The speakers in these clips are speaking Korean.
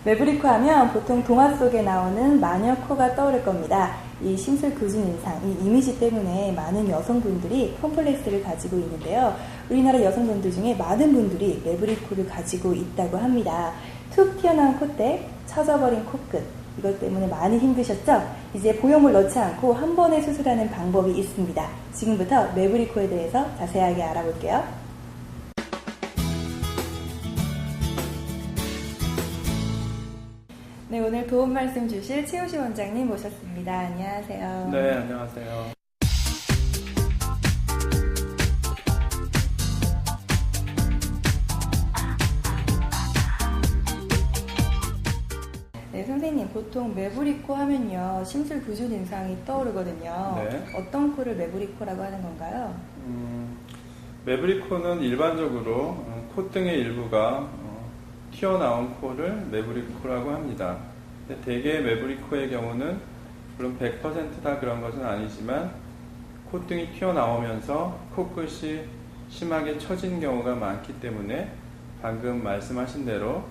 매부리코 하면 보통 동화 속에 나오는 마녀 코가 떠오를 겁니다. 이 심술 교준 인상, 이 이미지 때문에 많은 여성분들이 콤플렉스를 가지고 있는데요. 우리나라 여성분들 중에 많은 분들이 매부리코를 가지고 있다고 합니다. 툭 튀어나온 콧대, 처져버린 코끝, 이것 때문에 많이 힘드셨죠? 이제 보형물 넣지 않고 한 번에 수술하는 방법이 있습니다. 지금부터 매부리코에 대해서 자세하게 알아볼게요. 네, 오늘 도움 말씀 주실 최우식 원장님 모셨습니다. 안녕하세요. 네, 안녕하세요. 네, 선생님, 보통 매부리코 하면요, 심술 교준 인상이 떠오르거든요. 네. 어떤 코를 매부리코라고 하는 건가요? 매부리코는 일반적으로 콧등의 일부가 튀어나온 코를 매부리코라고 합니다. 근데 대개 매부리코의 경우는 물론 100%다 그런 것은 아니지만 콧등이 튀어나오면서 코끝이 심하게 처진 경우가 많기 때문에 방금 말씀하신 대로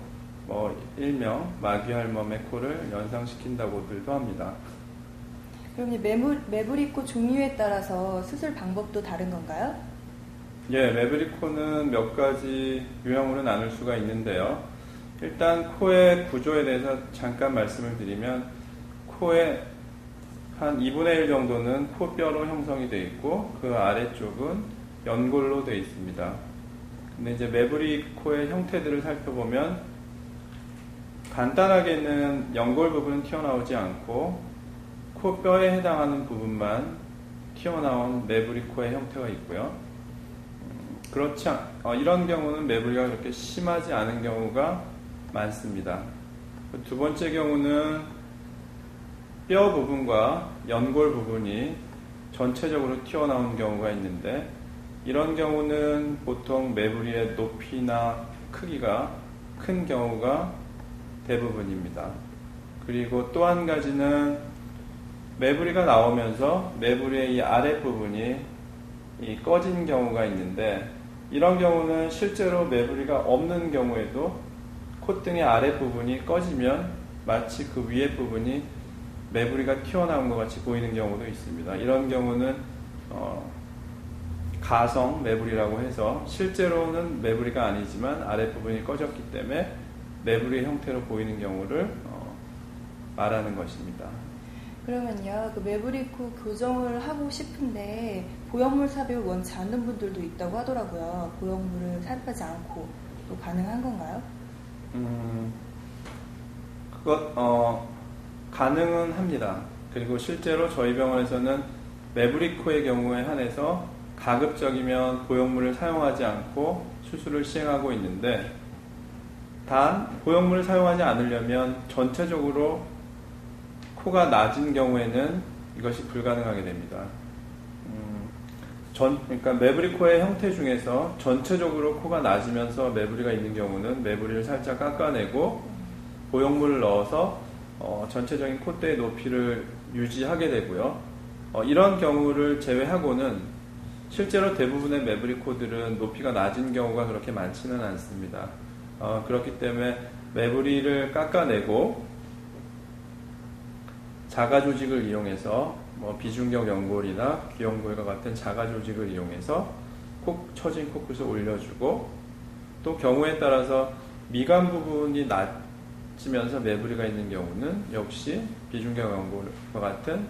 일명 마귀할멈의 코를 연상시킨다고들도 합니다. 그럼 이 매부리코 종류에 따라서 수술 방법도 다른 건가요? 예, 매부리코는 몇 가지 유형으로 나눌 수가 있는데요. 일단 코의 구조에 대해서 잠깐 말씀을 드리면 코의 한 2분의 1 정도는 코뼈로 형성이 되어 있고 그 아래쪽은 연골로 되어 있습니다. 근데 이제 매부리코의 형태들을 살펴보면 간단하게는 연골 부분은 튀어나오지 않고 코뼈에 해당하는 부분만 튀어나온 매부리코의 형태가 있고요. 이런 경우는 매부리가 그렇게 심하지 않은 경우가 많습니다. 두 번째 경우는 뼈 부분과 연골 부분이 전체적으로 튀어나온 경우가 있는데 이런 경우는 보통 매부리의 높이나 크기가 큰 경우가 대부분입니다. 그리고 또 한 가지는 매부리가 나오면서 매부리의 이 아랫부분이 꺼진 경우가 있는데 이런 경우는 실제로 매부리가 없는 경우에도 콧등의 아랫부분이 꺼지면 마치 그 위에 부분이 매부리가 튀어나온 것 같이 보이는 경우도 있습니다. 이런 경우는 가성 매부리라고 해서 실제로는 매부리가 아니지만 아랫부분이 꺼졌기 때문에 매부리 형태로 보이는 경우를 말하는 것입니다. 그러면요, 그 매부리코 교정을 하고 싶은데 보형물 삽입을 원치 않는 분들도 있다고 하더라고요. 보형물을 삽입하지 않고 또 가능한 건가요? 가능은 합니다. 그리고 실제로 저희 병원에서는 매부리코의 경우에 한해서 가급적이면 보형물을 사용하지 않고 수술을 시행하고 있는데 단 보형물을 사용하지 않으려면 전체적으로 코가 낮은 경우에는 이것이 불가능하게 됩니다. 그러니까 매부리코의 형태 중에서 전체적으로 코가 낮으면서 매부리가 있는 경우는 매부리를 살짝 깎아내고 보형물을 넣어서 전체적인 콧대의 높이를 유지하게 되고요. 이런 경우를 제외하고는 실제로 대부분의 매부리코들은 높이가 낮은 경우가 그렇게 많지는 않습니다. 그렇기 때문에 매부리를 깎아내고 자가 조직을 이용해서 비중격 연골이나 귀연골과 같은 자가 조직을 이용해서 처진 코끝을 올려주고 또 경우에 따라서 미간 부분이 낮으면서 매부리가 있는 경우는 역시 비중격 연골과 같은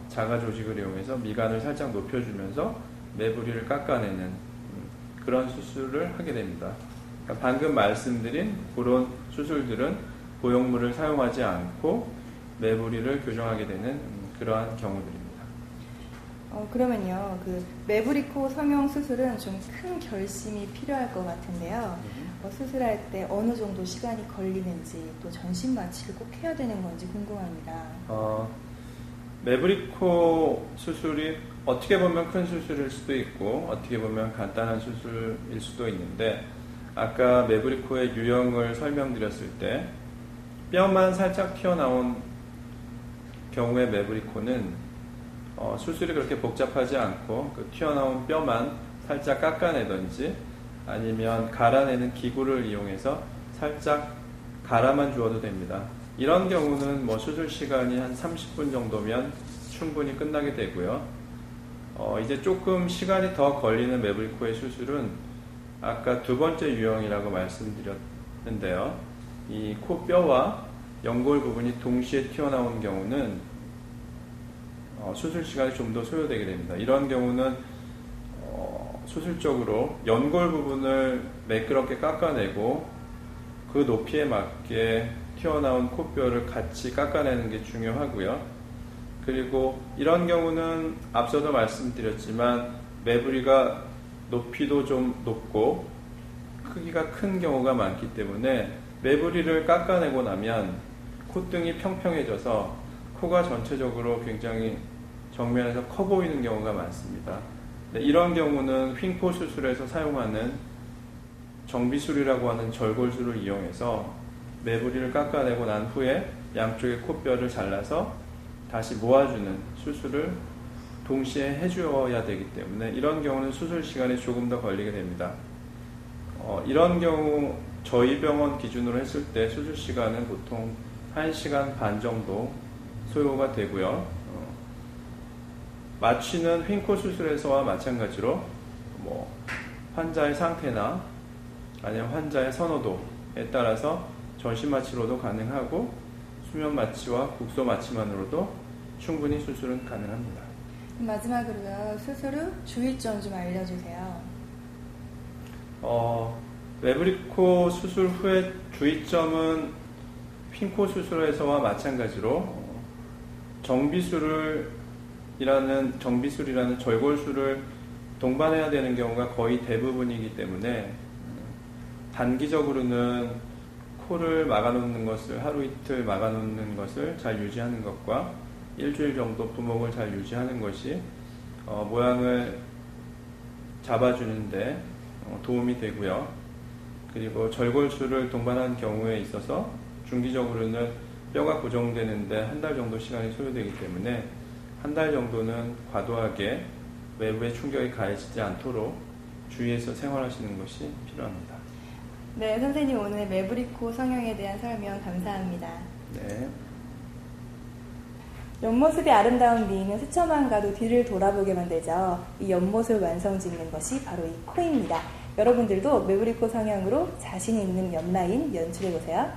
자가 조직을 이용해서 미간을 살짝 높여주면서 매부리를 깎아내는 그런 수술을 하게 됩니다. 그러니까 방금 말씀드린 그런 수술들은 보형물을 사용하지 않고 매부리를 교정하게 되는 그러한 경우들입니다. 그러면요, 그 매부리코 성형 수술은 좀 큰 결심이 필요할 것 같은데요. 수술할 때 어느 정도 시간이 걸리는지 또 전신 마취를 꼭 해야 되는 건지 궁금합니다. 매부리코 수술이 어떻게 보면 큰 수술일 수도 있고 어떻게 보면 간단한 수술일 수도 있는데 아까 매부리코의 유형을 설명드렸을 때 뼈만 살짝 튀어나온 경우의 매부리코는 수술이 그렇게 복잡하지 않고 그 튀어나온 뼈만 살짝 깎아내든지 아니면 갈아내는 기구를 이용해서 살짝 갈아만 주어도 됩니다. 이런 경우는 수술 시간이 한 30분 정도면 충분히 끝나게 되고요. 이제 조금 시간이 더 걸리는 매부리코의 수술은 아까 두 번째 유형이라고 말씀드렸는데요. 이 코뼈와 연골 부분이 동시에 튀어나온 경우는 수술 시간이 좀 더 소요되게 됩니다. 이런 경우는 수술적으로 연골 부분을 매끄럽게 깎아내고 그 높이에 맞게 튀어나온 코뼈를 같이 깎아내는 게 중요하고요. 그리고 이런 경우는 앞서도 말씀드렸지만 매부리가 높이도 좀 높고 크기가 큰 경우가 많기 때문에 매부리를 깎아내고 나면 콧등이 평평해져서 코가 전체적으로 굉장히 정면에서 커 보이는 경우가 많습니다. 이런 경우는 휭포 수술에서 사용하는 정비술이라고 하는 절골술을 이용해서 매부리를 깎아내고 난 후에 양쪽의 코뼈를 잘라서 다시 모아주는 수술을 동시에 해주어야 되기 때문에 이런 경우는 수술 시간이 조금 더 걸리게 됩니다. 이런 경우 저희 병원 기준으로 했을 때 수술 시간은 보통 1시간 반 정도 소요가 되고요. 마취는 휭코 수술에서와 마찬가지로 환자의 상태나 아니면 환자의 선호도에 따라서 전신 마취로도 가능하고 수면 마취와 국소 마취만으로도 충분히 수술은 가능합니다. 마지막으로요, 수술 후 주의점 좀 알려주세요. 매부리코 수술 후의 주의점은 휭코 수술에서와 마찬가지로 정비술이라는 절골술을 동반해야 되는 경우가 거의 대부분이기 때문에 단기적으로는 코를 막아놓는 것을 하루 이틀 막아놓는 것을 잘 유지하는 것과 일주일 정도 부목을 잘 유지하는 것이 모양을 잡아주는데 도움이 되고요. 그리고 절골술을 동반한 경우에 있어서 중기적으로는 뼈가 고정되는데 한 달 정도 시간이 소요되기 때문에 한 달 정도는 과도하게 외부의 충격이 가해지지 않도록 주의해서 생활하시는 것이 필요합니다. 네, 선생님 오늘 매부리코 성형에 대한 설명 감사합니다. 네. 옆모습이 아름다운 미인은 스쳐만 가도 뒤를 돌아보게 만들죠. 이 옆모습 완성 짓는 것이 바로 이 코입니다. 여러분들도 매부리코 성형으로 자신 있는 옆라인 연출해보세요.